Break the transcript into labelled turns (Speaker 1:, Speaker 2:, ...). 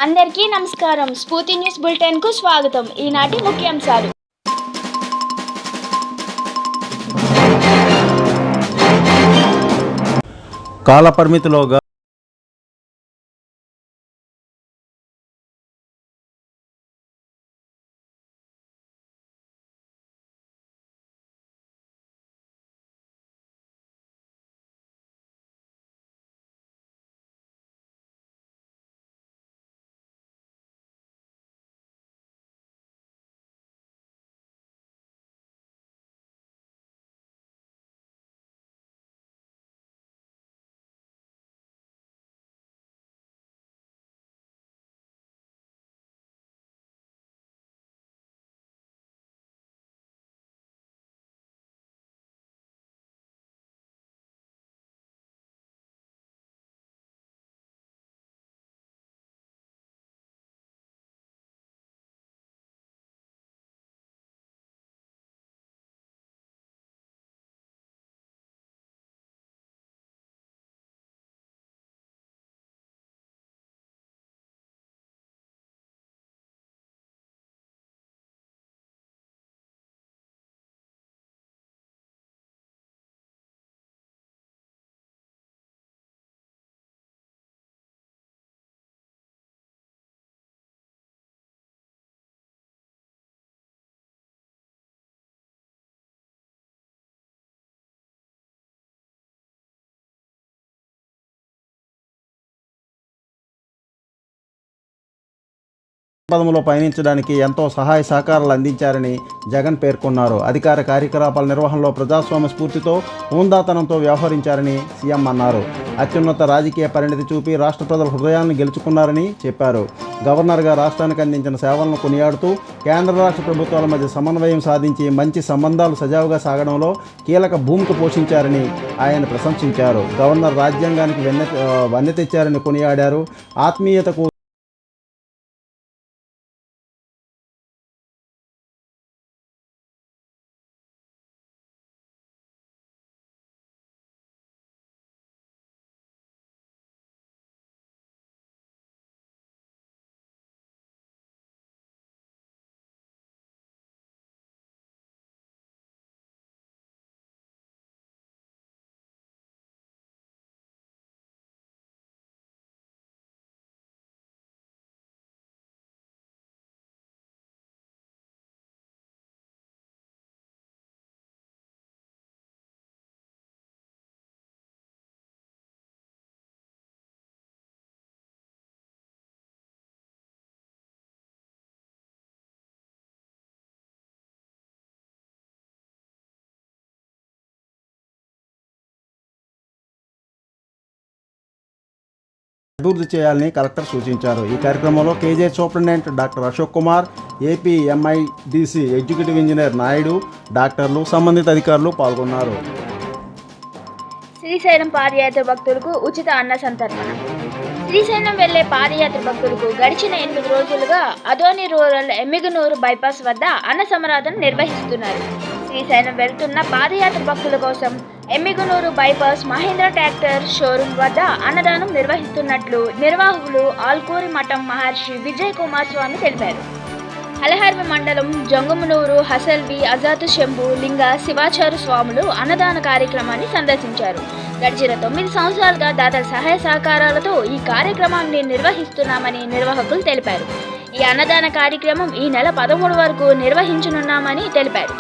Speaker 1: అందరికీ నమస్కారం. స్ఫూర్తి న్యూస్ బులెటిన్కు స్వాగతం. ఈనాటి ముఖ్యాంశాలు.
Speaker 2: కాల పరిమితిలోగా పదములో పయనించడానికి ఎంతో సహాయ సహకారాలు అందించారని జగన్ పేర్కొన్నారు. అధికార కార్యకలాపాల నిర్వహణలో ప్రజాస్వామ్య స్ఫూర్తితో హుందాతనంతో వ్యవహరించారని సీఎం అన్నారు. అత్యున్నత రాజకీయ పరిణతి చూపి రాష్ట్ర ప్రజల హృదయాలను గెలుచుకున్నారని చెప్పారు. గవర్నర్గా రాష్ట్రానికి అందించిన సేవలను కొనియాడుతూ కేంద్ర రాష్ట్ర ప్రభుత్వాల మధ్య సమన్వయం సాధించి మంచి సంబంధాలు సజావుగా సాగడంలో కీలక భూమిక పోషించారని ఆయన ప్రశంసించారు. గవర్నర్ రాజ్యాంగానికి వన్నె తెచ్చారని కొనియాడారు. ఆత్మీయతకు అభివృద్ధి చేయాలని కలెక్టర్ సూచించారు. ఈ కార్యక్రమంలో KJ superintendent doctor Ashok Kumar, AP MIDC executive engineer Naidu, డాక్టర్లు, సంబంధిత అధికారులు పాల్గొన్నారు.
Speaker 1: శ్రీశైలం పాదయాత్ర భక్తులకు ఉచిత అన్న సంతర్పణ. శ్రీశైలం వెళ్లే పాదయాత్ర భక్తులకు గడిచిన 8 రోజులుగా అదోని రూరల్ ఎమ్మిగనూరు బైపాస్ వద్ద అన్న సమరాధన నిర్వహిస్తున్నారు. శ్రీశైలం వెళ్తున్న పాదయాత్ర భక్తుల కోసం Emmiganur bypass Mahindra tractor showroom వద్ద అన్నదానం నిర్వహిస్తున్నట్లు నిర్వాహకులు ఆల్కూరి మఠం మహర్షి విజయ్ కుమార్ స్వామి తెలిపారు. అలహర్వి మండలం జంగుమనూరు హసల్వి అజాతు శంభు లింగ శివాచారు స్వాములు అన్నదాన కార్యక్రమాన్ని సందర్శించారు. గడిచిన 9 సంవత్సరాలుగా దాతల సహాయ సహకారాలతో ఈ కార్యక్రమాన్ని నిర్వహిస్తున్నామని నిర్వాహకులు తెలిపారు. ఈ అన్నదాన కార్యక్రమం ఈ నెల 13 వరకు నిర్వహించనున్నామని తెలిపారు.